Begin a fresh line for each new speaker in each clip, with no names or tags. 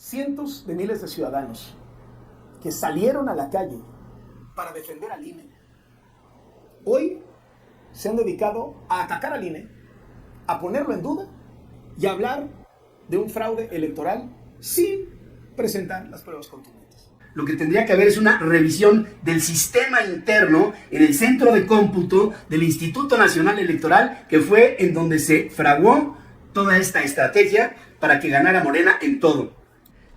cientos de miles de ciudadanos que salieron a la calle para defender al INE, hoy se han dedicado a atacar al INE, a ponerlo en duda y a hablar de un fraude electoral sin presentar las pruebas contundentes.
Lo que tendría que haber es una revisión del sistema interno en el centro de cómputo del Instituto Nacional Electoral, que fue en donde se fraguó toda esta estrategia para que ganara Morena en todo.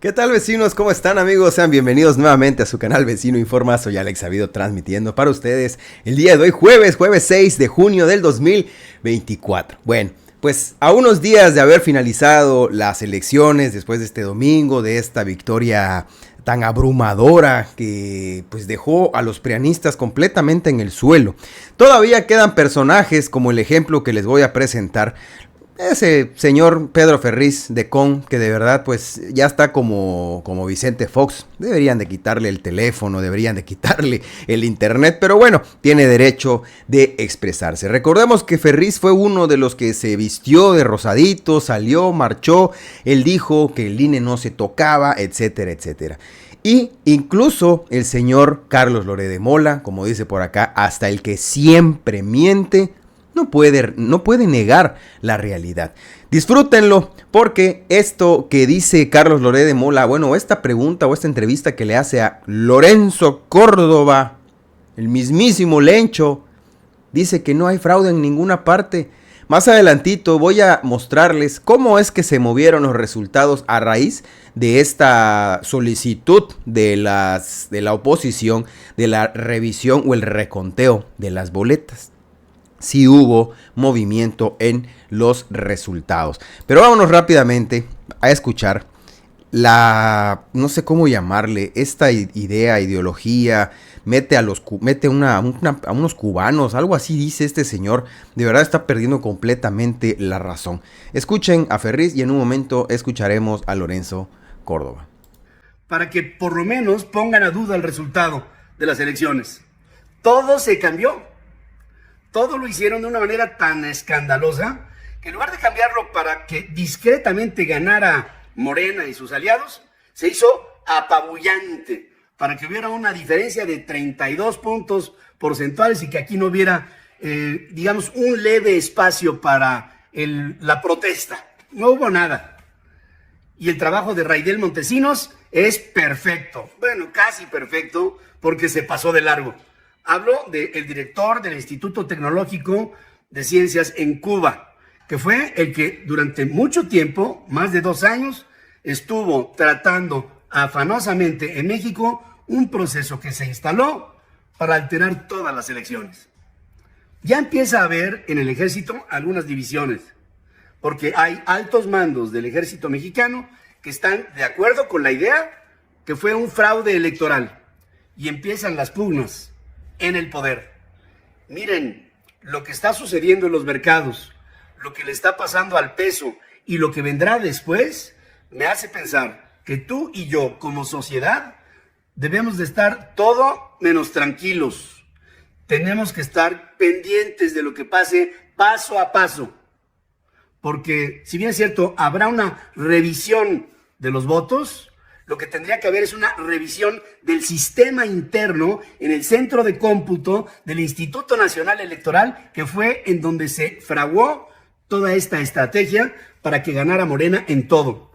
¿Qué tal, vecinos? ¿Cómo están, amigos? Sean bienvenidos nuevamente a su canal Vecino Informa. Soy Alex Sabido, transmitiendo para ustedes el día de hoy, jueves 6 de junio del 2024. Bueno, pues a unos días de haber finalizado las elecciones, después de este domingo, de esta victoria tan abrumadora que pues dejó a los prianistas completamente en el suelo, todavía quedan personajes como el ejemplo que les voy a presentar. Ese señor Pedro Ferriz de Con, que de verdad pues ya está como Vicente Fox. Deberían de quitarle el teléfono, deberían de quitarle el internet, pero bueno, tiene derecho de expresarse. Recordemos que Ferriz fue uno de los que se vistió de rosadito, salió, marchó, él dijo que el INE no se tocaba, etcétera, etcétera. Y incluso el señor Carlos Loret de Mola, como dice por acá, hasta el que siempre miente, no puede negar la realidad. Disfrútenlo, porque esto que dice Carlos Loret de Mola, bueno, esta pregunta o esta entrevista que le hace a Lorenzo Córdoba, el mismísimo Lencho, dice que no hay fraude en ninguna parte. Más adelantito voy a mostrarles cómo es que se movieron los resultados a raíz de esta solicitud de la oposición, de la revisión o el reconteo de las boletas. Sí hubo movimiento en los resultados. Pero vámonos rápidamente a escuchar no sé cómo llamarle, esta ideología, mete a unos cubanos, algo así dice este señor. De verdad está perdiendo completamente la razón. Escuchen a Ferriz y en un momento escucharemos a Lorenzo Córdoba.
Para que por lo menos pongan a duda el resultado de las elecciones. Todo se cambió. Todo lo hicieron de una manera tan escandalosa que en lugar de cambiarlo para que discretamente ganara Morena y sus aliados, se hizo apabullante para que hubiera una diferencia de 32 puntos porcentuales y que aquí no hubiera, digamos, un leve espacio para la protesta. No hubo nada. Y el trabajo de Raidel Montesinos es perfecto. Bueno, casi perfecto, porque se pasó de largo. Hablo del director del Instituto Tecnológico de Ciencias en Cuba, que fue el que durante mucho tiempo, más de 2 años, estuvo tratando afanosamente en México un proceso que se instaló para alterar todas las elecciones. Ya empieza a haber en el ejército algunas divisiones, porque hay altos mandos del ejército mexicano que están de acuerdo con la idea que fue un fraude electoral y empiezan las pugnas en el poder. Miren, lo que está sucediendo en los mercados, lo que le está pasando al peso y lo que vendrá después, me hace pensar que tú y yo como sociedad debemos de estar todo menos tranquilos. Tenemos que estar pendientes de lo que pase paso a paso. Porque si bien es cierto, habrá una revisión de los votos, lo que tendría que haber es una revisión del sistema interno en el centro de cómputo del Instituto Nacional Electoral, que fue en donde se fraguó toda esta estrategia para que ganara Morena en todo.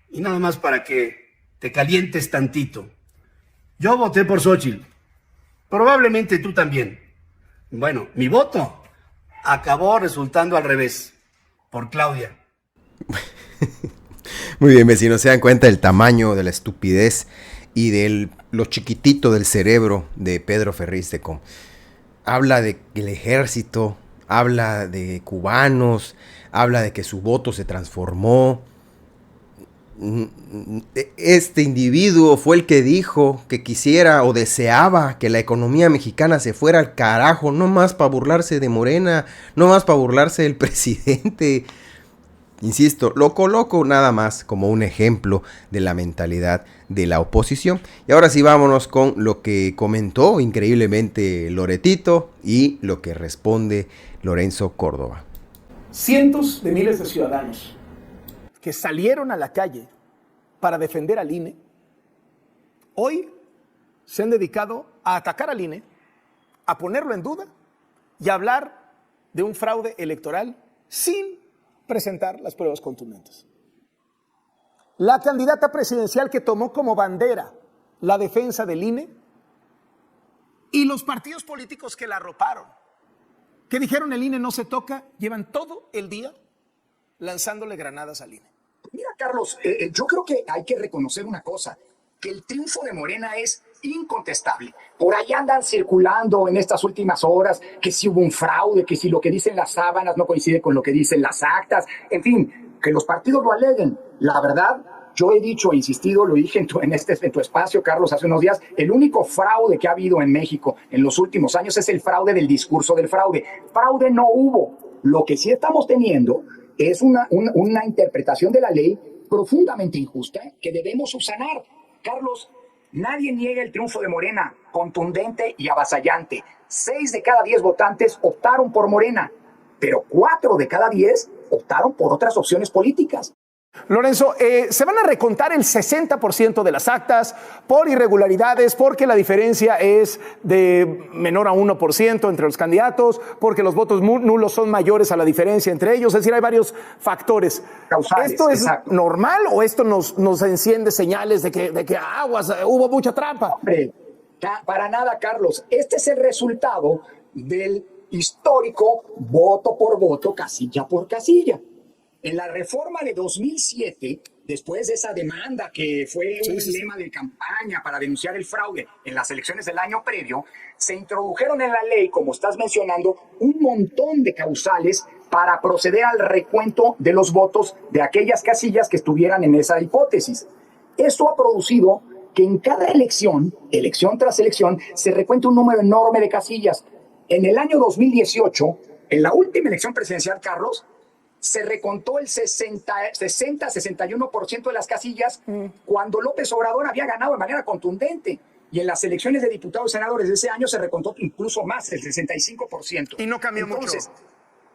Y nada más para que te calientes tantito. Yo voté por Xóchitl. Probablemente tú también. Bueno, mi voto acabó resultando al revés, por Claudia.
Muy bien, vecinos, se dan cuenta del tamaño, de la estupidez y de lo chiquitito del cerebro de Pedro Ferriz de Con. Habla del ejército, habla de cubanos, habla de que su voto se transformó. Este individuo fue el que dijo que quisiera o deseaba que la economía mexicana se fuera al carajo, no más para burlarse de Morena, no más para burlarse del presidente. Insisto, lo coloco nada más como un ejemplo de la mentalidad de la oposición. Y ahora sí, vámonos con lo que comentó increíblemente Loretito y lo que responde Lorenzo Córdoba.
Cientos de miles de ciudadanos que salieron a la calle para defender al INE, hoy se han dedicado a atacar al INE, a ponerlo en duda y a hablar de un fraude electoral sin presentar las pruebas contundentes. La candidata presidencial que tomó como bandera la defensa del INE y los partidos políticos que la arroparon, que dijeron el INE no se toca, llevan todo el día lanzándole granadas al INE.
Mira, Carlos, yo creo que hay que reconocer una cosa, que el triunfo de Morena es incontestable. Por ahí andan circulando en estas últimas horas que si hubo un fraude, que si lo que dicen las sábanas no coincide con lo que dicen las actas, en fin, que los partidos lo aleguen. La verdad, yo he dicho e insistido, lo dije en tu espacio, Carlos, hace unos días, el único fraude que ha habido en México en los últimos años es el fraude del discurso del fraude. Fraude no hubo. Lo que sí estamos teniendo es una interpretación de la ley profundamente injusta que debemos subsanar. Carlos, nadie niega el triunfo de Morena, contundente y avasallante. 6 de cada 10 votantes optaron por Morena, pero 4 de cada 10 optaron por otras opciones políticas.
Lorenzo, se van a recontar el 60% de las actas por irregularidades, porque la diferencia es de menor a 1% entre los candidatos, porque los votos nulos son mayores a la diferencia entre ellos, es decir, hay varios factores.
Causales,
¿Esto es
exacto.
normal o esto nos enciende señales de que aguas, hubo mucha trampa?
Hombre, para nada, Carlos. Este es el resultado del histórico voto por voto, casilla por casilla. En la reforma de 2007, después de esa demanda que fue un lema de campaña para denunciar el fraude en las elecciones del año previo, se introdujeron en la ley, como estás mencionando, un montón de causales para proceder al recuento de los votos de aquellas casillas que estuvieran en esa hipótesis. Esto ha producido que en cada elección, elección tras elección, se recuente un número enorme de casillas. En el año 2018, en la última elección presidencial, Carlos, se recontó el 60-61% de las casillas cuando López Obrador había ganado de manera contundente. Y en las elecciones de diputados y senadores de ese año se recontó incluso más, el 65%.
Y no cambió mucho.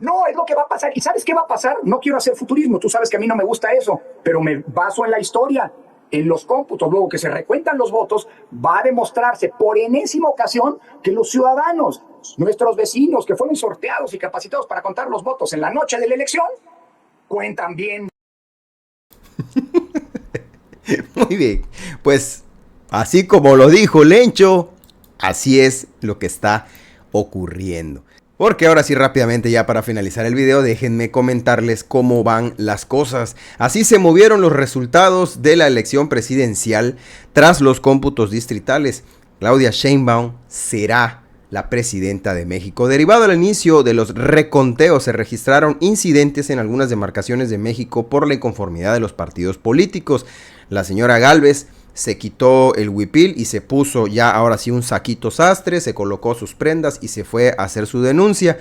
No, es lo que va a pasar. ¿Y sabes qué va a pasar? No quiero hacer futurismo, tú sabes que a mí no me gusta eso, pero me baso en la historia, en los cómputos. Luego que se recuentan los votos, va a demostrarse por enésima ocasión que los ciudadanos, nuestros vecinos que fueron sorteados y capacitados para contar los votos en la noche de la elección, cuentan bien.
Muy bien, pues así como lo dijo Lencho, así es lo que está ocurriendo. Porque ahora sí, rápidamente, ya para finalizar el video, déjenme comentarles cómo van las cosas. Así se movieron los resultados de la elección presidencial tras los cómputos distritales. Claudia Sheinbaum será la presidenta de México. Derivado al inicio de los reconteos, se registraron incidentes en algunas demarcaciones de México por la inconformidad de los partidos políticos. La señora Gálvez se quitó el huipil y se puso ya ahora sí un saquito sastre, se colocó sus prendas y se fue a hacer su denuncia.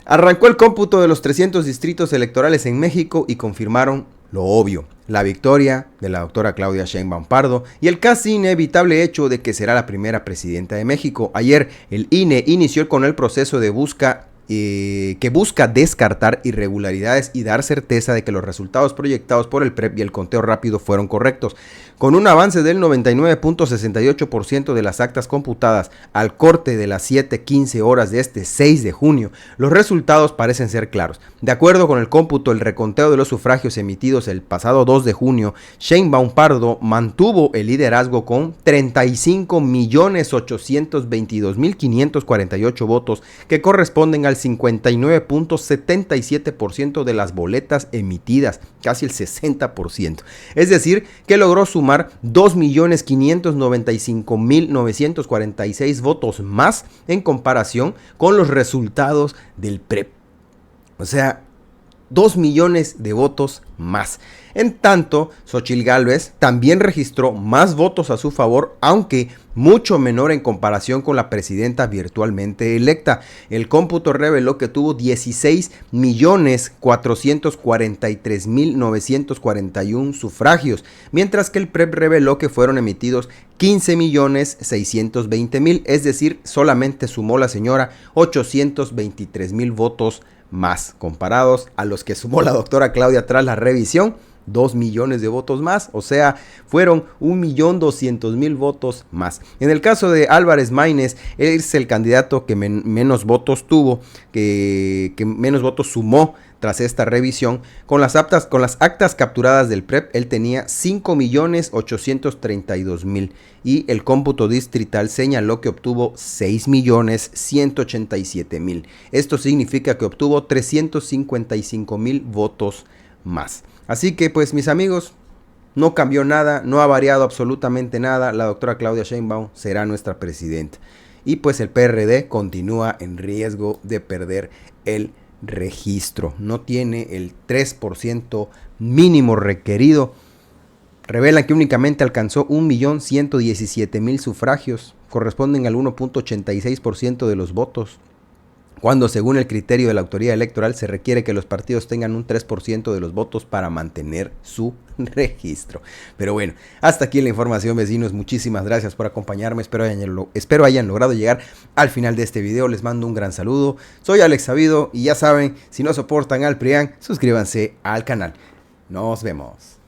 Arrancó el cómputo de los 300 distritos electorales en México y confirmaron lo obvio, la victoria de la doctora Claudia Sheinbaum Pardo y el casi inevitable hecho de que será la primera presidenta de México. Ayer el INE inició con el proceso de que busca descartar irregularidades y dar certeza de que los resultados proyectados por el PREP y el conteo rápido fueron correctos. Con un avance del 99.68% de las actas computadas al corte de las 7:15 horas de este 6 de junio, los resultados parecen ser claros. De acuerdo con el cómputo, el reconteo de los sufragios emitidos el pasado 2 de junio, Sheinbaum Pardo mantuvo el liderazgo con 35.822.548 votos, que corresponden al 59.77% de las boletas emitidas, casi el 60%. Es decir, que logró sumar 2.595.946 votos más en comparación con los resultados del PREP. O sea, 2 millones de votos más. En tanto, Xóchitl Gálvez también registró más votos a su favor, aunque mucho menor en comparación con la presidenta virtualmente electa. El cómputo reveló que tuvo 16.443.941 sufragios, mientras que el PREP reveló que fueron emitidos 15.620.000, es decir, solamente sumó la señora 823.000 votos más, comparados a los que sumó la doctora Claudia tras la revisión 2 millones de votos más, o sea, fueron 1.200.000 votos más. En el caso de Álvarez Maínez, él es el candidato que menos votos tuvo, que menos votos sumó tras esta revisión. Con las actas capturadas del PREP, él tenía 5.832.000 y el cómputo distrital señaló que obtuvo 6.187.000. Esto significa que obtuvo 355.000 votos más. Así que pues mis amigos, no cambió nada, no ha variado absolutamente nada. La doctora Claudia Sheinbaum será nuestra presidenta. Y pues el PRD continúa en riesgo de perder el registro. No tiene el 3% mínimo requerido. Revelan que únicamente alcanzó 1.117.000 sufragios. Corresponden al 1.86% de los votos, cuando según el criterio de la autoridad electoral se requiere que los partidos tengan un 3% de los votos para mantener su registro. Pero bueno, hasta aquí la información, vecinos. Muchísimas gracias por acompañarme. Espero hayan logrado llegar al final de este video. Les mando un gran saludo. Soy Alex Sabido y ya saben, si no soportan al PRIAN, suscríbanse al canal. Nos vemos.